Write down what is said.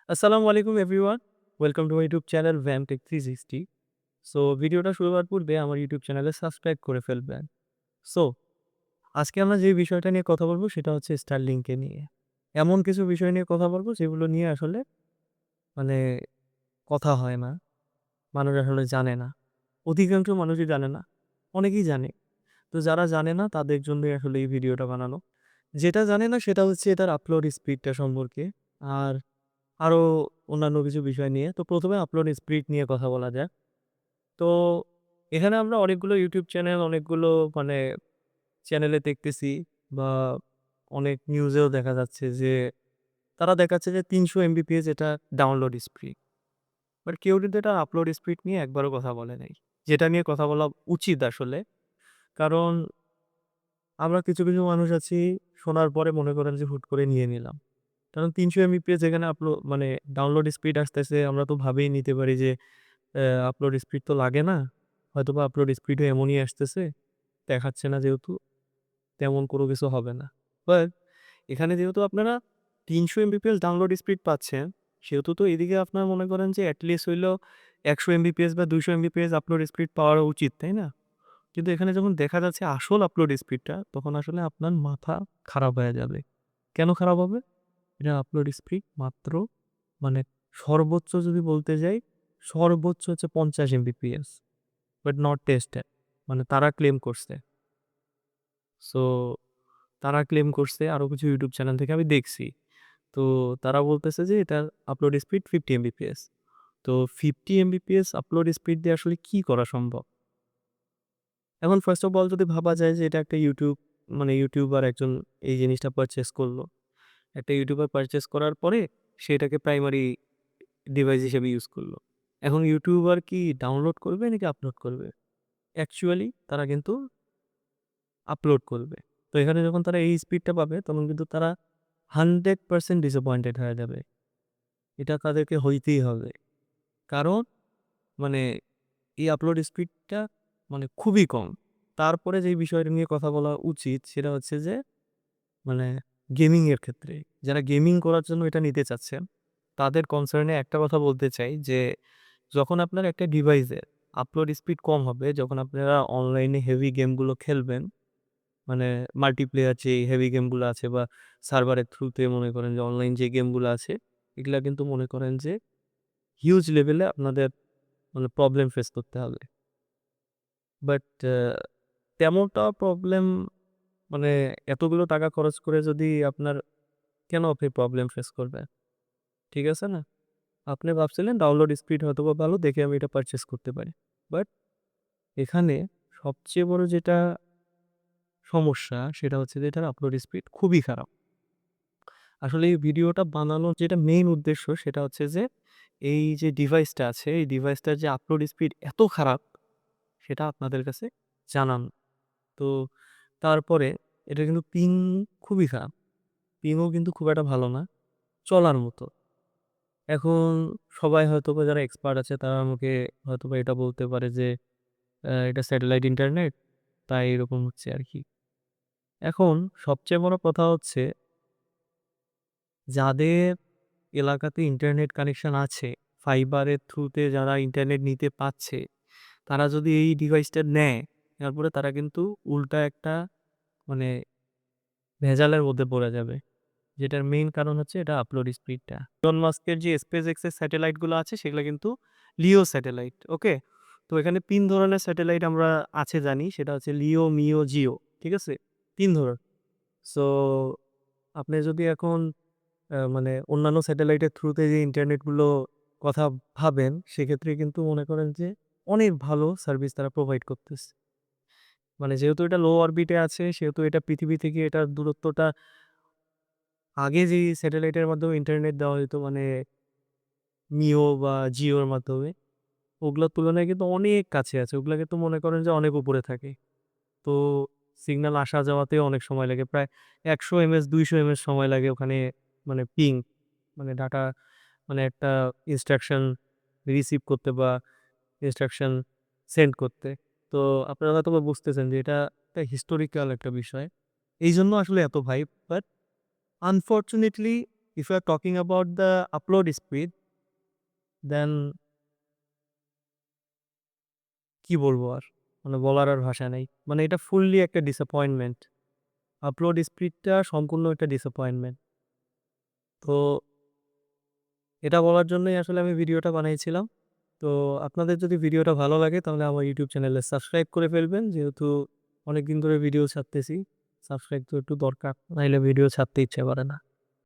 আসসালামু আলাইকুম everyone. Welcome to my YouTube channel Vamtech 360। So ভিডিওটা শুরু হওয়ার পূর্বে আমার ইউটিউব চ্যানেলে সাবস্ক্রাইব করে ফেলবেন। সো আজকে আমরা যে বিষয়টা নিয়ে কথা বলব সেটা হচ্ছে স্টারলিংককে নিয়ে। এমন কিছু বিষয় নিয়ে কথা বলব যেগুলো নিয়ে আসলে মানে কথা হয় না। মানুষ আসলে জানে না। অধিকাংশ মানুষই জানে না। অনেকেই জানে। তো যারা জানে না তাদের জন্যই আসলে এই ভিডিওটা বানানো। যেটা জানে না সেটা হচ্ছে এটার আপলোড স্পিডটা সম্পর্কে। আর আরো অন্যান্য কিছু বিষয় নিয়ে। তো ১ম এ আপলোড স্পিড নিয়ে কথা বলা যাক। তো এখানে আমরা অনেকগুলো ইউটিউব চ্যানেল, অনেকগুলো মানে চ্যানেলে দেখতেছি বা অনেক নিউজেও দেখা যাচ্ছে যে তারা দেখাচ্ছে যে ৩০০ এমবিপিএস এটা ডাউনলোড স্পিড। বাট কেউ কিন্তু এটা আপলোড স্পিড নিয়ে একবারও কথা বলে নাই। যেটা নিয়ে কথা বলা উচিত আসলে। কারণ আমরা কিছু মানুষ আছি শোনার পরে মনে করেন যে হুট করে নিয়ে নিলাম। কারণ ৩০০ এমবিপিএস যেখানে মানে ডাউনলোড স্পিড আসতেছে আমরা তো ভাবেই নিতে পারি যে আপলোড স্পিড তো লাগে না। হয়তোবা আপলোড স্পিডও এমনই আসতেছে। দেখাচ্ছে না যেহেতু তেমন কোনো কিছু হবে না। বাট এখানে যেহেতু আপনারা ৩০০ এমবিপিএস ডাউনলোড স্পিড পাচ্ছেন, সেহেতু তো এদিকে আপনার মনে করেন যে এটলিস্ট হইলেও ১০০ এমবিপিএস বা ২০০ এমবিপিএস আপলোড স্পিড পাওয়া উচিত, তাই না? কিন্তু এখানে যখন দেখা যাচ্ছে আসল আপলোড স্পিডটা, তখন আসলে আপনার মাথা খারাপ হয়ে যাবে। কেন খারাপ হবে? এটা আপলোড স্পিড মাত্র মানে সর্বোচ্চ যদি বলতে যাই, সর্বোচ্চ হচ্ছে ৫০ এমবিপিএস। But not tested. মানে তারা ক্লেম করছে। সো তারা ক্লেম করছে আরো কিছু ইউটিউব চ্যানেল থেকে আমি দেখছি। তো তারা বলতেছে যে এটার আপলোড স্পিড 50 এমবিপিএস। তো 50 এমবিপিএস আপলোড স্পিড দিয়ে আসলে কি করা সম্ভব? এখন ফার্স্ট অফ অল যদি ভাবা যায় যে এটা একটা মানে ইউটিউবার একজন এই জিনিসটা পারচেজ করলো। একটা ইউটিউবার পারচেজ করার পরে সে এটাকে প্রাইমারি ডিভাইস হিসেবে ইউজ করলো। এখন ইউটিউবার কি ডাউনলোড করবে নাকি আপলোড করবে? অ্যাকচুয়ালি তারা কিন্তু আপলোড করবে। তো এখানে যখন তারা এই স্পিডটা পাবে তখন কিন্তু তারা 100% ডিসঅ্যাপয়েন্টেড হয়ে যাবে। এটা তাদেরকে হইতেই হবে। কারণ মানে এই আপলোড স্পিডটা মানে খুবই কম। তারপরে যেই বিষয়টা নিয়ে কথা বলা উচিত সেটা হচ্ছে যে মানে গেমিং এর ক্ষেত্রে। যারা গেমিং করার জন্য এটা নিতে চাচ্ছেন, তাদের কনসার্ন এ একটা কথা বলতে চাই যে যখন আপনার একটা ডিভাইসের আপলোড স্পিড কম হবে, যখন আপনারা অনলাইনে হেভি গেমগুলো খেলবেন মানে মাল্টিপ্লেয়ার যে হেভি গেমগুলো আছে বা সার্ভারের থ্রুতে মনে করেন যে অনলাইন যে গেমগুলো আছে, এগুলা কিন্তু মনে করেন যে হিউজ লেভেলে আপনাদের মানে প্রবলেম ফেস করতে হবে। বাট তেমনটা প্রবলেম মানে এতগুলো টাকা খরচ করে যদি আপনার কেন আপনি প্রবলেম ফেস করবেন? ঠিক আছে না? আপনি ভাবছিলেন ডাউনলোড স্পিড হয়তোবা ভালো দেখে আমি এটা পারচেজ করতে পারি। বাট এখানে সবচেয়ে বড় যেটা সমস্যা সেটা হচ্ছে যে এটার আপলোড স্পিড খুবই খারাপ। আসলে এই ভিডিওটা বানানোর যেটা মেইন উদ্দেশ্য সেটা হচ্ছে যে এই যে ডিভাইসটা আছে এই ডিভাইসটার যে আপলোড স্পিড এত খারাপ সেটা আপনাদের কাছে জানানো। তো তারপরে এটা কিন্তু পিং খুবই খারাপ। পিংও কিন্তু খুব একটা ভালো না, চলার মতো। এখন সবাই হয়তোবা যারা এক্সপার্ট আছে তারা আমাকে হয়তোবা এটা বলতে পারে যে এটা স্যাটেলাইট ইন্টারনেট তাই এরকম হচ্ছে আরকি। এখন সবচেয়ে বড় কথা হচ্ছে যাদের এলাকাতে ইন্টারনেট কানেকশন আছে, ফাইবারের থ্রুতে যারা ইন্টারনেট নিতে পারছে, তারা যদি এই ডিভাইসটা নেয়, নেওয়ার পরে তারা কিন্তু উল্টা একটা মানে ভেজালের মধ্যে পড়ে যাবে। যেটার মেইন কারণ হচ্ছে এটা আপলোড স্পিডটা। ইলন মাস্কের যে SpaceX এর স্যাটেলাইট গুলো আছে সেগুলা কিন্তু লিও স্যাটেলাইট। ওকে? তো এখানে ৩ ধরনের স্যাটেলাইট আমরা আছে জানি। সেটা হচ্ছে লিও, মিও, জিও। ঠিক আছে? ৩ ধরনের। সো আপনি যদি এখন মানে অন্যান্য স্যাটেলাইটের থ্রুতে যে ইন্টারনেটগুলো কথা ভাবেন, সেক্ষেত্রে কিন্তু মনে করেন যে অনেক ভালো সার্ভিস তারা প্রোভাইড করতেছে। মানে যেহেতু এটা লো অরবিটে আছে, সেহেতু এটা পৃথিবী থেকে এটার দূরত্বটা আগে যেই স্যাটেলাইটের মাধ্যমে ইন্টারনেট দেওয়া হইতো মানে মিও বা জিওর মাধ্যমে, ওগুলোর তুলনায় কিন্তু অনেক কাছে আছে। ওগুলা কিন্তু মনে করেন যে অনেক উপরে থাকে। তো সিগন্যাল আসা যাওয়াতেও অনেক সময় লাগে। প্রায় ১০০ এমএস ২০০ এমএস সময় লাগে ওখানে মানে পিং মানে ডাটা মানে একটা ইনস্ট্রাকশন রিসিভ করতে বা ইনস্ট্রাকশন সেন্ড করতে। তো আপনারা হয়তোবা বুঝতেছেন যে এটা একটা হিস্টোরিক্যাল একটা বিষয়। এইজন্য আসলে এত vibe. But unfortunately if you are talking about the upload speed, then কি বলবো আর? মানে বলার আর ভাষা নেই। মানে এটা ফুললি একটা ডিসঅ্যাপয়েন্টমেন্ট। আপলোড স্পিডটা সম্পূর্ণ একটা ডিসঅ্যাপয়েন্টমেন্ট। তো এটা বলার জন্যই আসলে আমি ভিডিওটা বানিয়েছিলাম। তো আপনাদের যদি ভিডিওটা ভালো লাগে তাহলে আমার ইউটিউব চ্যানেলে সাবস্ক্রাইব করে ফেলবেন। যেহেতু অনেকদিন ধরে ভিডিও ছাড়তেছি, সাবস্ক্রাইব তো একটু দরকার, নাইলে ভিডিও ছাড়তে ইচ্ছে করে না।